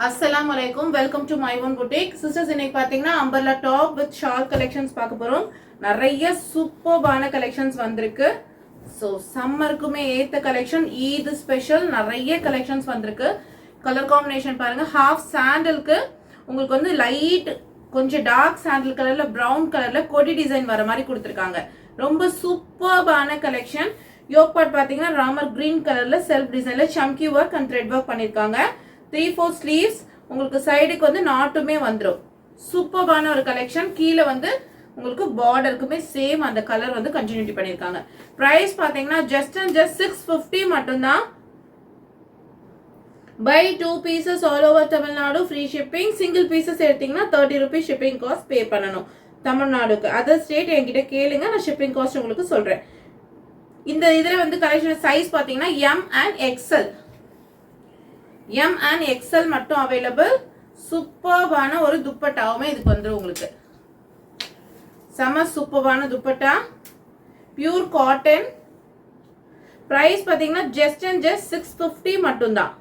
Assalamu alaikum. Welcome to my own boutique. Sisters, இன்னைக்கு பாத்தீங்கன்னா umbrella top with shawl collections பார்க்க போறோம். நிறைய சூப்பர்பான collections வந்திருக்கு. So சம்மருக்குமே ஏத்த collection, ஈத் ஸ்பெஷல் நிறைய collections வந்திருக்கு. கலர் காம்பினேஷன் பாருங்க. ஹாஃப் சாண்டலுக்கு உங்களுக்கு வந்து லைட் கொஞ்சம் டார்க் சாண்டல் கலர்ல பிரவுன் கலர்ல கொடி டிசைன் வர மாதிரி கொடுத்துருக்காங்க. ரொம்ப சூப்பர்பான கலெக்ஷன். யோக் பார்ட் பாத்தீங்கன்னா ராமர் கிரீன் கலர்ல செல்ஃப் டிசைன்ல சம்கி ஒர்க் அண்ட் த்ரெட் ஒர்க் பண்ணிருக்காங்க. 3/4 ஸ்லீவ்ஸ் உங்களுக்கு சைடுக்கு வந்து நாட்டுமே வந்துடும். சூப்பர்பான ஒரு கலெக்ஷன். கீழே வந்து உங்களுக்கு பார்டருக்குமே சேம் அந்த கலர் வந்து கண்டினியூட்டி பண்ணிருக்காங்க. பிரைஸ் பாத்தீங்கன்னா ஜஸ்ட் 650 மட்டும்தான். Buy 2 pieces all over Tamil Nadu free shipping. Single pieces எடுத்தீங்கன்னா 30 rupees ஷிப்பிங் காஸ்ட் பே பண்ணணும் தமிழ்நாடுக்கு. அதர் ஸ்டேட் என்கிட்ட கேளுங்க, நான் ஷிப்பிங் காஸ்ட் உங்களுக்கு சொல்றேன். இந்த இதுல வந்து கலெக்ஷன் சைஸ் பாத்தீங்கன்னா M and XL. M and XL மட்டும் அவைலபிள். சூப்பர்பான ஒரு துப்பட்டாவுமே இதுக்கு வந்துடும் உங்களுக்கு. செம சூப்பர்பான துப்பட்டா, பியூர் காட்டன். பிரைஸ் பாத்தீங்கன்னா ஜஸ்ட் 650 மட்டும்தான்.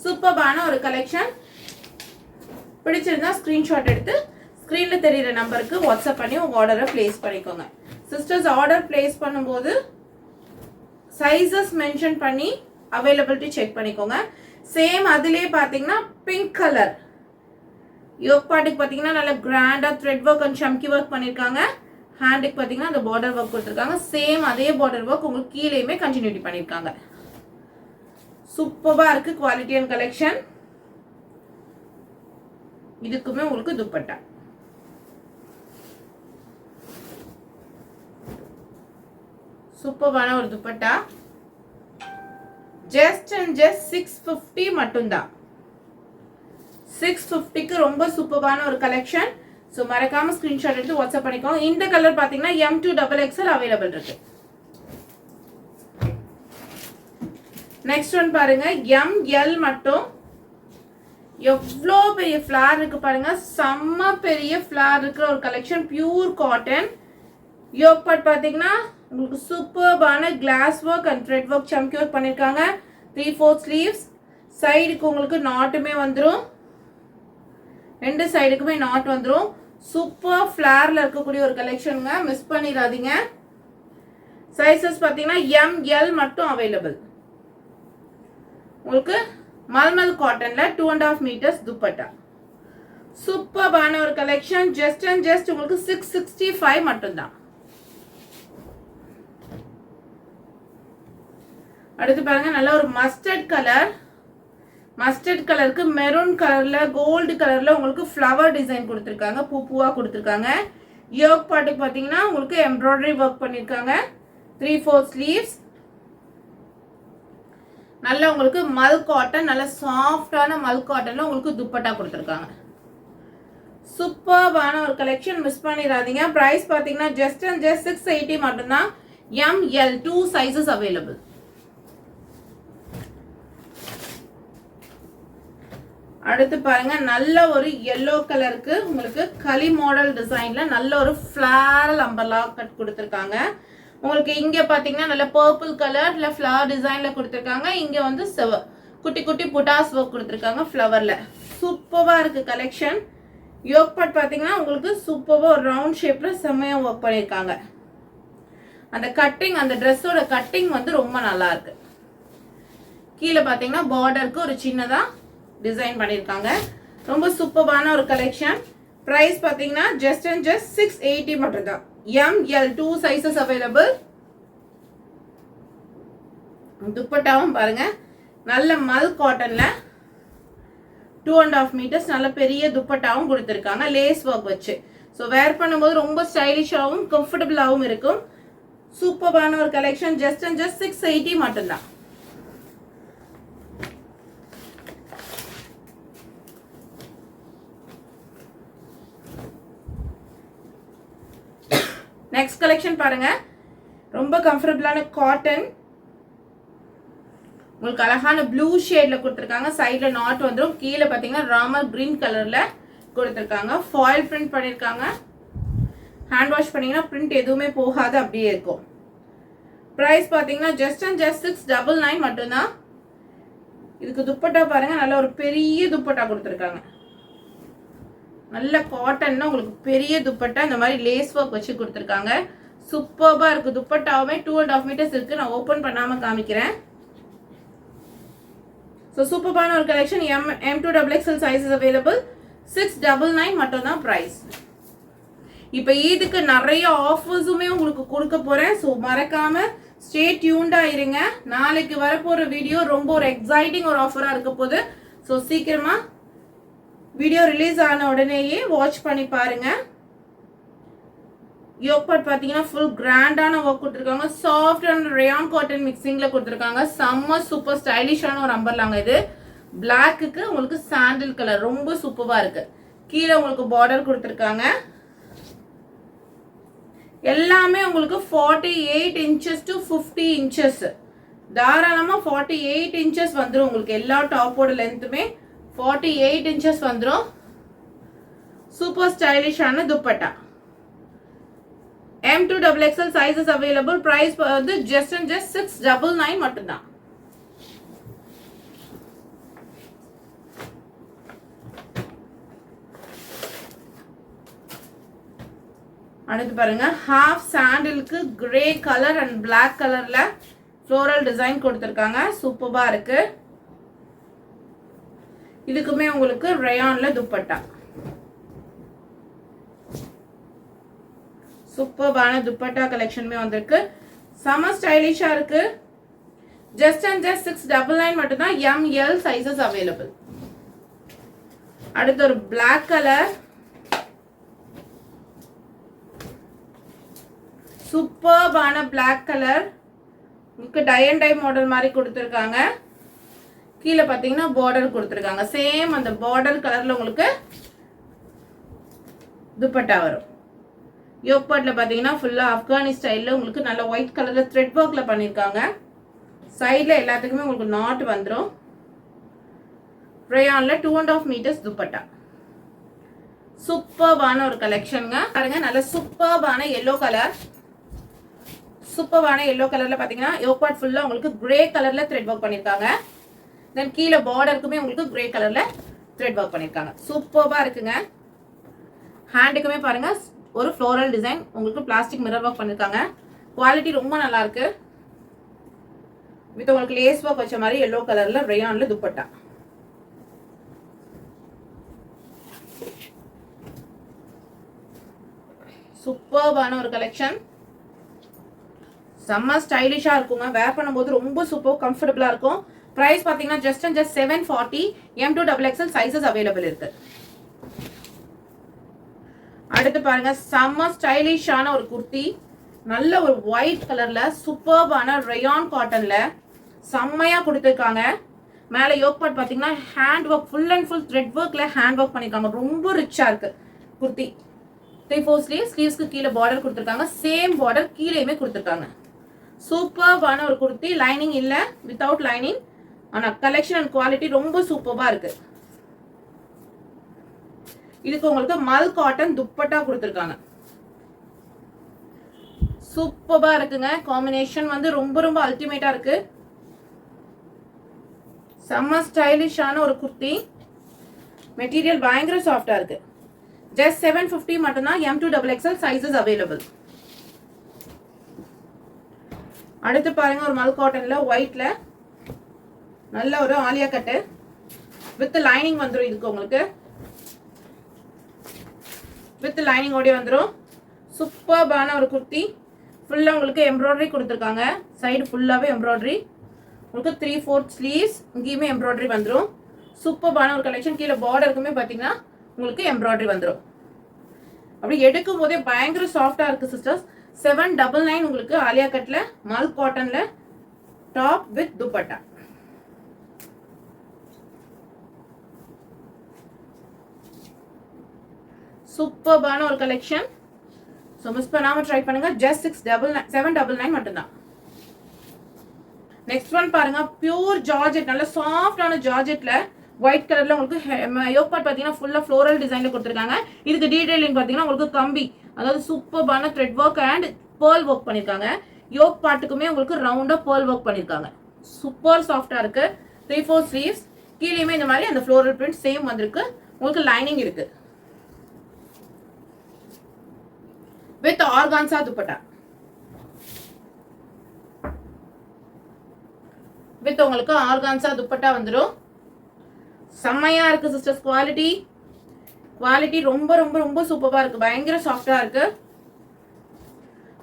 சூப்பர்பான ஒரு கலெக்ஷன். பிடிச்சிருந்தா ஸ்கிரீன்ஷாட் எடுத்து ஸ்கிரீன்ல தெரியுற நம்பருக்கு வாட்ஸ்அப் பண்ணி உங்க ஆர்டரை பிளேஸ் பண்ணிக்கோங்க. சிஸ்டர்ஸ், ஆர்டர் பிளேஸ் பண்ணும்போது சைஸஸ் மென்ஷன் பண்ணி அவைலபிலிட்டி செக் பண்ணிக்கோங்க. சேம் அதுலயே பாத்தீங்கன்னா பிங்க் கலர் யோக் பார்ட்டுக்கு பாத்தீங்கன்னா நல்ல கிராண்டா த்ரெட் ஒர்க் அண்ட் சம்கி ஒர்க் பண்ணிருக்காங்க. ஹேண்டுக்கு பாத்தீங்கன்னா அந்த பார்டர் ஒர்க் கொடுத்துருக்காங்க. சேம் அதே பார்டர் ஒர்க் உங்களுக்கு கீழேயுமே கண்டினியூட்டி பண்ணிருக்காங்க. சூப்பரா இருக்கு குவாலிட்டியான கலெக்ஷன். இதுக்குமே உங்களுக்கு துப்பட்டா. சூப்பரான ஒரு துப்பட்டா. ஜஸ்ட் 650 மட்டும்தான். 650க்கு ரொம்ப சூப்பரான ஒரு கலெக்ஷன். ஸோ மறக்காம ஸ்கிரீன்ஷாட் எடுத்து வாட்ஸ்அப் பண்ணிக்கோங்க. இந்த கலர் பாத்தீங்கன்னா M2XXL அவைலபிள் இருக்கு. நெக்ஸ்ட் ஒன் பாருங்க, ML மட்டும். எவ்வளோ பெரிய ஃபிளார் இருக்கு பாருங்க. செம்ம பெரிய ஃபிளார் இருக்கிற ஒரு collection. Pure cotton. Yoke part பாத்தீங்கன்னா உங்களுக்கு சூப்பர்பான glass work and thread work சம்கி ஒர்க் பண்ணிருக்காங்க. 3/4 ஸ்லீவ்ஸ். சைடுக்கு உங்களுக்கு நாட்டுமே வந்துடும். ரெண்டு சைடுக்குமே நாட் வந்துடும். சூப்பர் ஃபிளார்ல இருக்கக்கூடிய ஒரு கலெக்ஷனுங்க, மிஸ் பண்ணிடாதீங்க. சைசஸ் பாத்தீங்கன்னா ML மட்டும் அவைலபிள். உங்களுக்கு மல்மல் காட்டன்ல 2.5 meters துப்பட்டா. சூப்பர்பான ஒரு கலெக்ஷன். ஜஸ்ட் உங்களுக்கு 665 மட்டும்தான். அடுத்து பாருங்க, நல்ல ஒரு மஸ்டர்ட் கலர். மஸ்டர்ட் கலருக்கு மெரூன் கலர்ல கோல்டு கலர்ல உங்களுக்கு ஃப்ளவர் டிசைன் கொடுத்துருக்காங்க. பூவா கொடுத்துருக்காங்க. யோக் பார்ட்டுக்கு பாத்தீங்கன்னா உங்களுக்கு எம்ப்ராய்டரி ஒர்க் பண்ணிருக்காங்க. 3/4 ஸ்லீவ்ஸ். நல்ல உங்களுக்கு மல் காட்டன், நல்ல சாஃப்டான மல் காட்டன்ல உங்களுக்கு துப்பட்டா கொடுத்துருக்காங்க. சூப்பர்பான ஒரு கலெக்ஷன், மிஸ் பண்ணிடாதீங்க. பிரைஸ் பாத்தீங்கன்னா ஜஸ்ட் 680 மட்டும்தான். ML 2 sizes available. அடுத்து பாருங்க, நல்ல ஒரு yellow கலருக்கு உங்களுக்கு களி மாடல் டிசைன்ல நல்ல ஒரு ஃபிளாரல் அம்பர்லா கட் கொடுத்துருக்காங்க. உங்களுக்கு இங்க பாத்தீங்கன்னா நல்ல பர்பிள் கலர்ல ஃபிளவர் டிசைன்ல கொடுத்துருக்காங்க. இங்க வந்து குட்டி குட்டி புட்டாஸ் ஒர்க் கொடுத்துருக்காங்க ஃபிளவர்ல. சூப்பரா இருக்கு கலெக்ஷன். யோக் பார்ட் பாத்தீங்கன்னா உங்களுக்கு சூப்பரா ஒரு ரவுண்ட் ஷேப்ல செம்மையா ஒர்க் பண்ணிருக்காங்க. அந்த கட்டிங், அந்த ட்ரெஸ்ஸோட கட்டிங் வந்து ரொம்ப நல்லா இருக்கு. கீழே பாத்தீங்கன்னா பார்டருக்கு ஒரு சின்னதா டிசைன் பண்ணிருக்காங்க. ரொம்ப சூப்பரான ஒரு கலெக்ஷன். பிரைஸ் பாத்தீங்கன்னா ஜஸ்ட் 680 மட்டும்தான். ML 2 sizes available. துப்பட்டாவும் பாருங்க, நல்ல மல் காட்டன்ல 2.5 meters நல்ல பெரிய துப்பட்டாவும் கொடுத்துருக்காங்க லேஸ் ஒர்க் வச்சு. ஸோ வேர் பண்ணும்போது ரொம்ப ஸ்டைலிஷாகவும் கம்ஃபர்டபுளாகவும் இருக்கும். சூப்பரான ஒரு கலெக்ஷன். ஜஸ்ட் 680 மட்டும்தான். நெக்ஸ்ட் கலெக்ஷன் பாருங்க, ரொம்ப கம்ஃபர்டபுளான காட்டன். உங்களுக்கு அழகான ப்ளூ ஷேட்ல கொடுத்துருக்காங்க. சைட்ல நாட் வந்துடும். கீழே பாத்தீங்கன்னா ராமர் கிரீன் கலர்ல கொடுத்துருக்காங்க. ஃபாயில் பிரிண்ட் பண்ணிருக்காங்க. ஹேண்ட் வாஷ் பண்ணீங்கன்னா பிரிண்ட் எதுவுமே போகாது, அப்படியே இருக்கும். பிரைஸ் பாத்தீங்கன்னா ஜஸ்ட் 699 மட்டும்தான். இதுக்கு துப்பட்டா பாருங்க, நல்ல ஒரு பெரிய துப்பட்டா கொடுத்துருக்காங்க. நல்ல காட்டன்னா உங்களுக்கு பெரிய துப்பட்டா, இந்த மாதிரி லேஸ் ஒர்க் வச்சு கொடுத்துருக்காங்க. சூப்பர்பா இருக்கு. துப்பட்டாவுமே 2.5 மீட்டர்ஸ் இருக்கு. நான் ஓபன் பண்ணாம காமிக்கிறேன். ஸோ சூப்பர்பான ஒரு கலெக்ஷன். M2XXL sizes available. 699 மட்டும் தான் பிரைஸ். இப்போ இதுக்கு நிறைய ஆஃபர்ஸுமே உங்களுக்கு கொடுக்க போறேன். ஸோ மறக்காம ஸ்டே டியூன்டா இருங்க. நாளைக்கு வரப்போற வீடியோ ரொம்ப ஒரு எக்ஸைட்டிங் ஒரு ஆஃபரா இருக்க போகுது. ஸோ சீக்கிரமா வீடியோ ரிலீஸ் ஆன உடனேயே வாட்ச் பண்ணி பாருங்க. யோக் பார்ட் பார்த்தீங்கன்னா ஃபுல் கிராண்டான ஒர்க் கொடுத்துருக்காங்க. சாஃப்ட் அண்ட் ரேயான் காட்டன் மிக்சிங்ல கொடுத்துருக்காங்க. செம்ம சூப்பர் ஸ்டைலிஷான ஒரு அம்பர்லாங்க இது. பிளாக்குக்கு உங்களுக்கு சாண்டில் கலர் ரொம்ப சூப்பரா இருக்கு. கீழே உங்களுக்கு பார்டர் கொடுத்துருக்காங்க. எல்லாமே உங்களுக்கு 48 இன்ச்சஸ் டு 50 இன்ச்சஸ், தாராளமா 48 இன்ச்சஸ் வந்துடும் உங்களுக்கு. எல்லா டாப்போட லென்த்துமே 48 இன்ச்சஸ் வந்துடும். சூப்பர் ஸ்டைலிஷான dupatta. M2XXL sizes available. Price வந்து ஜஸ்ட் 699 மட்டும்தான். அடுத்து பாருங்க, ஹாஃப் சாண்டிலுக்கு கிரே கலர் அண்ட் பிளாக் கலர்ல ஃப்ளோரல் டிசைன் கொடுத்துருக்காங்க. சூப்பரா இருக்கு. இதுக்குமே உங்களுக்கு ரேயான்ல துப்பட்டா. சூப்பரான துப்பட்டா கலெக்ஷனுமே வந்திருக்கு. செம ஸ்டைலிஷா இருக்கு. ஜஸ்ட் 699 மட்டும் தான். ML sizes available. அடுத்து ஒரு பிளாக் கலர், சூப்பர்பான பிளாக் கலர். உங்களுக்கு டை அண்ட் டை மாடல் மாதிரி கொடுத்துருக்காங்க. கீழே பார்த்தீங்கன்னா பார்டர் கொடுத்துருக்காங்க. சேம் அந்த பார்டர் கலர்ல உங்களுக்கு துப்பட்டா வரும். யோக் பார்ட்ல பார்த்தீங்கன்னா ஃபுல்லா ஆப்கானி ஸ்டைல்ல உங்களுக்கு நல்ல ஒயிட் கலர்ல த்ரெட் ஒர்க்ல பண்ணிருக்காங்க. சைட்ல எல்லாத்துக்குமே உங்களுக்கு நாட் வந்துடும். ரேயான்ல 2.5 மீட்டர்ஸ் துப்பட்டா. சூப்பர்பான ஒரு கலெக்ஷனுங்க. பாருங்க, நல்ல சூப்பர்பான எல்லோ கலர். சூப்பரான எல்லோ கலர்ல பாத்தீங்கன்னா யோக் பார்ட் ஃபுல்லா உங்களுக்கு கிரே கலர்ல த்ரெட் ஒர்க் பண்ணிருக்காங்க. தென் கீழே பார்டருக்குமே உங்களுக்கு கிரே கலர்ல த்ரெட் ஒர்க் பண்ணிருக்காங்க. சூப்பரா இருக்குங்க. ஹேண்டுக்குமே பாருங்க ஒரு ஃப்ளோரல் டிசைன் உங்களுக்கு பிளாஸ்டிக் மிரர் ஒர்க் பண்ணிருக்காங்க. குவாலிட்டி ரொம்ப நல்லா இருக்கு. வித் உங்களுக்கு லேஸ் ஒர்க் வச்ச மாதிரி எல்லோ கலர்ல ரேயான்ல துப்பட்டா. சூப்பரான ஒரு கலெக்ஷன். செம்ம ஸ்டைலிஷா இருக்குங்க. வேர் பண்ணும்போது ரொம்ப சூப்பர் கம்ஃபர்டபுளா இருக்கும். பிரைஸ் பாத்தீங்கன்னா ஜஸ்ட் 740. M2XXL சைஸஸ் அவைலபிள் இருக்கு. அடுத்து பாருங்க, செம்ம ஸ்டைலிஷான ஒரு குர்த்தி. நல்ல ஒரு ஒயிட் கலர்ல சூப்பர்பான ரேயான் காட்டன்ல செம்மையா கொடுத்துருக்காங்க. மேல யோக் பார்ட் பாத்தீங்கன்னா hand work, full and full thread ஒர்க்ல ஹேண்ட் ஒர்க் பண்ணிருக்காங்க. ரொம்ப ரிச்சா இருக்கு குர்த்தி. 3/4 ஸ்லீவ்ஸ். ஸ்லீவ்ஸ்க்கு கீழே பார்டர் கொடுத்துருக்காங்க. சேம் பார்டர் கீழேயுமே கொடுத்துருக்காங்க. சூப்பர்பான ஒரு குர்த்தி. லைனிங் இல்ல, வித்தவுட் லைனிங். ஆனா கலெக்ஷன் அண்ட் குவாலிட்டி ரொம்ப சூப்பரா இருக்கு. இதுக்கு உங்களுக்கு மல் காட்டன் துப்பட்டா கொடுத்துருக்காங்க. சூப்பரா இருக்குங்க. காம்பினேஷன் வந்து ரொம்ப ரொம்ப அல்டிமேட்டா இருக்கு. செம்ம ஸ்டைலிஷான ஒரு குர்த்தி. மெட்டீரியல் பயங்கர சாஃப்டா இருக்கு. ஜஸ்ட் 750 மட்டும்தான். M2XXL sizes available. அடுத்து பாருங்க, ஒரு மல் காட்டன்ல ஒயிட்ல நல்ல ஒரு ஆலியா கட்டு வித் லைனிங் வந்துடும். இதுக்கு உங்களுக்கு வித் லைனிங் ஓடி வந்துடும். சூப்பர்பான ஒரு குர்த்தி. ஃபுல்லா உங்களுக்கு எம்ப்ராய்டரி கொடுத்துருக்காங்க. சைடு ஃபுல்லாவே எம்ப்ராய்டரி. உங்களுக்கு 3/4 ஸ்லீவ்ஸ். இங்கேயுமே எம்ப்ராய்டரி வந்துடும். சூப்பர்பான ஒரு கலெக்ஷன். கீழே பார்டருக்குமே பார்த்தீங்கன்னா உங்களுக்கு எம்ப்ராய்டரி வந்துடும். அப்படி எடுக்கும் போதே பயங்கர சாஃப்டா இருக்கு சிஸ்டர்ஸ். 799 உங்களுக்கு ஆலியா கட்ல மல் காட்டன்ல டாப் வித் துப்பட்டா. சூப்பர்பான ஒரு கலெக்ஷன். ஸோ மிஸ் பண்ணாம ட்ரை பண்ணுங்க. ஜஸ்ட் 799 மட்டும்தான். நெக்ஸ்ட் ஒன் பாருங்க, பியூர் ஜார்ஜெட். நல்ல சாஃப்டான ஜார்ஜெட்ல ஒயிட் கலர்ல உங்களுக்கு யோக் பார்ட் பாத்தீங்கன்னா ஃபுல்லா ஃப்ளோரல் டிசைன்ல கொடுத்துருக்காங்க. இதுக்கு டீடைலிங் பாத்தீங்கன்னா உங்களுக்கு கம்பி, அதாவது சூப்பர்பான thread work and pearl work பண்ணிருக்காங்க. யோக் பார்ட்டுக்குமே உங்களுக்கு ரவுண்டா பேர்ல் ஒர்க் பண்ணிருக்காங்க. சூப்பர் சாஃப்டா இருக்கு. 3/4 ஸ்லீவ்ஸ். கீழேயுமே இந்த மாதிரி அந்த ஃப்ளோரல் பிரிண்ட் சேம் வந்திருக்கு. உங்களுக்கு லைனிங் இருக்கு. With organza dupatta. வித் உங்களுக்கு ஆர்கான்சா துப்பட்டா வந்துடும். செம்மையா இருக்கு சிஸ்டர்ஸ். குவாலிட்டி ரொம்ப ரொம்ப ரொம்ப சூப்பரா இருக்கு. பயங்கர சாஃப்டா இருக்கு.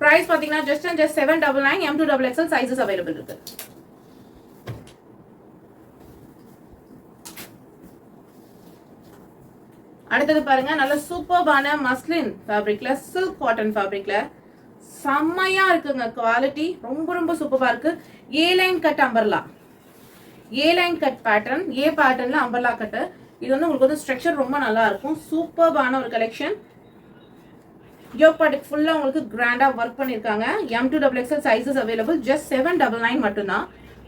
பிரைஸ் பாத்தீங்கன்னா just and just 799. M2XXL sizes available இருக்கு. அடுத்தது பாருங்க, நல்ல சூப்பர்பான மஸ்லின் ஃபேப்ரிக்ல, சில்க் காட்டன் ஃபேப்ரிக்ல செம்மையா இருக்குங்க. குவாலிட்டி ரொம்ப ரொம்ப சூப்பரா இருக்கு. ஏ லைன் கட் அம்பர்லா, ஏ லைன் கட் பேட்டர்ன், ஏ பேட்டர்ன்ல அம்பர்லா கட். இது வந்து உங்களுக்கு வந்து ஸ்ட்ரக்சர் ரொம்ப நல்லா இருக்கும். சூப்பர்பான ஒரு கலெக்ஷன். யோக் பார்ட்டுக்கு ஃபுல்லா உங்களுக்கு கிராண்டா ஒர்க் பண்ணிருக்காங்க. M2XXL sizes available. ஜஸ்ட் 799 மட்டும்தான்.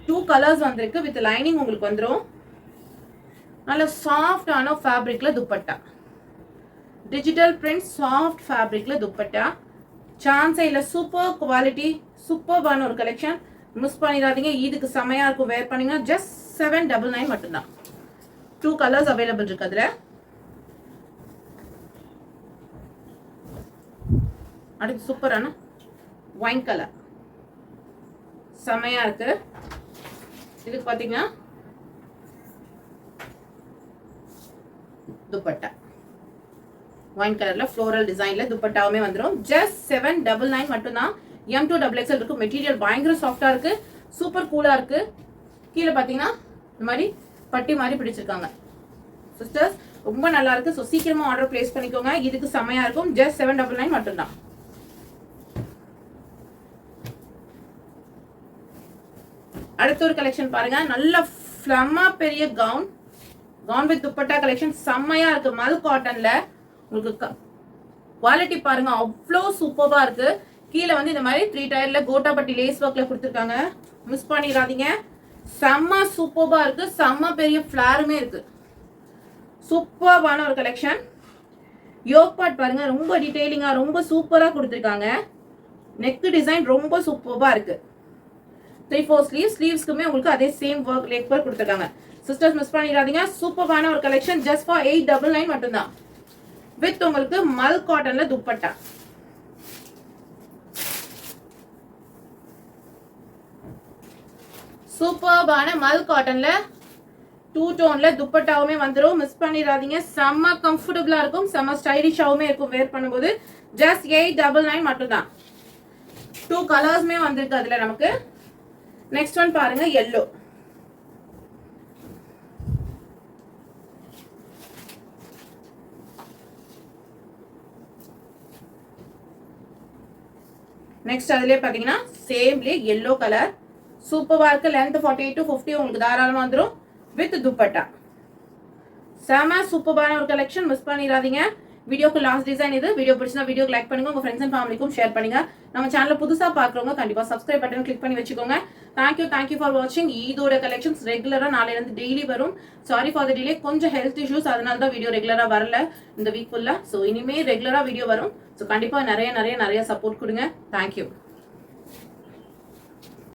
2 கலர்ஸ் வந்திருக்கு. வித் லைனிங் உங்களுக்கு வந்துடும். நல்ல சாஃப்டான ஃபேப்ரிக்ல துப்பட்டா, டிஜிட்டல் பிரிண்ட் சாஃப்ட் ஃபேப்ரிக்ல துப்பட்டா. சான்ஸே இல்ல. சூப்பர் குவாலிட்டி, சூப்பர்பான ஒரு கலெக்ஷன். மிஸ் பண்ணிடாதீங்க. இதுக்கு செமையா இருக்கும். வேர் பண்ணீங்கன்னா ஜஸ்ட் 799 மட்டும்தான். 2 கலர்ஸ் அவைலபிள் இருக்கு அதுல. அடுத்து சூப்பரான ஒயின் கலர் செமையா இருக்கு. இதுக்கு பாத்தீங்கன்னா துப்பட்டா ஒயின் கலர்ல ஃப்ளோரல் டிசைன்ல துப்பட்டாவுமே வந்துடும். ஜஸ்ட் 799 மட்டும்தான். M2XXL இருக்கு. மெட்டீரியல் பயங்கர சாஃப்டா இருக்கு. சூப்பர் கூலா இருக்கு. கீழே பாத்தீங்கன்னா இந்த மாதிரி பட்டி மாதிரி பிடிச்சிருக்காங்க. சிஸ்டர்ஸ் ரொம்ப நல்லா இருக்கு. ஸோ சீக்கிரமா ஆர்டர் பிளேஸ் பண்ணிக்கோங்க. இதுக்கு செமையா இருக்கும். ஜஸ்ட் 799 மட்டும்தான். அடுத்த ஒரு கலெக்ஷன் பாருங்க. நல்ல ஃப்ளம்மா பெரிய கவுன் வித் துப்பட்டா கலெக்ஷன் செம்மையா இருக்கு. மல் காட்டன்ல உங்களுக்கு குவாலிட்டி பாருங்க, அவ்வளோ சூப்பரா இருக்கு. கீழே வந்து இந்த மாதிரி 3 டயர்ல கோட்டாபட்டி லேஸ் ஒர்க்ல கொடுத்துருக்காங்க. மிஸ் பண்ணிடாதீங்க. செம்ம சூப்பரா இருக்கு. செம்ம பெரிய ஃபிளாருமே இருக்கு. சூப்பர்பான ஒரு கலெக்ஷன். யோக் பார்ட் பாருங்க, ரொம்ப டீடைலிங்கா ரொம்ப சூப்பரா கொடுத்துருக்காங்க. நெக் டிசைன் ரொம்ப சூப்பரா இருக்கு. 3/4 ஸ்லீவ்ஸ்க்குமே உங்களுக்கு அதே சேம் ஒர்க் லெக் ஒர்க் கொடுத்துருக்காங்க. சிஸ்டர்ஸ் மிஸ் பண்ணிடாதீங்க. சூப்பர்பான ஒரு கலெக்ஷன். ஜஸ்ட் ஃபார் 899 மட்டும்தான். வித் உங்களுக்கு மல் காட்டன்ல துப்பட்டா. சூப்பர்பான மல் காட்டன்ல 2 டோன்ல துப்பட்டாவுமே வந்துடும். மிஸ் பண்ணிடாதீங்க. செம்ம கம்ஃபர்டபுளா இருக்கும். செம்ம ஸ்டைலிஷாவுமே இருக்கும் வேர் பண்ணும்போது. ஜஸ்ட் 899 மட்டும்தான். 2 கலர்ஸ்மே வந்திருக்கு அதுல நமக்கு. நெக்ஸ்ட் ஒன் பாருங்க, yellow. நெக்ஸ்ட் அதுலயே பாத்தீங்கன்னா சேம்லயே yellow கலர் சூப்பரா இருக்கு. லென்த் 48 to 50 உங்களுக்கு தாராளமா வந்துடும். வித் துப்பட்டா. செம சூப்பரான ஒரு கலெக்ஷன். மிஸ் பண்ணிடாதீங்க. வீடியோக்கு லாஸ்ட் டிசைன் இது. வீடியோ பிடிச்சா வீடியோக்கு லைக் பண்ணுங்க. உங்க ஃப்ரெண்ட்ஸ் அண்ட் ஃபேமிலிக்கும் ஷேர் பண்ணுங்க. நம்ம சேனலை புதுசா பாக்குறவங்க கண்டிப்பா சப்ஸ்கிரைப் பட்டன் கிளிக் பண்ணி வச்சுக்கோங்க. தேங்க்யூ ஃபார் வாட்சிங். இதோட கலெக்ஷன்ஸ் ரெகுலரா நாளைல இருந்து டெய்லி வரும். Sorry for the delay. கொஞ்சம் ஹெல்த் இஷ்யூஸ், அதனால தான் வீடியோ ரெகுலரா வரல இந்த வீக் ஃபுல்லா. ஸோ இனிமே ரெகுலரா வீடியோ வரும். ஸோ கண்டிப்பா நிறைய சப்போர்ட் கொடுங்க. தேங்க்யூ.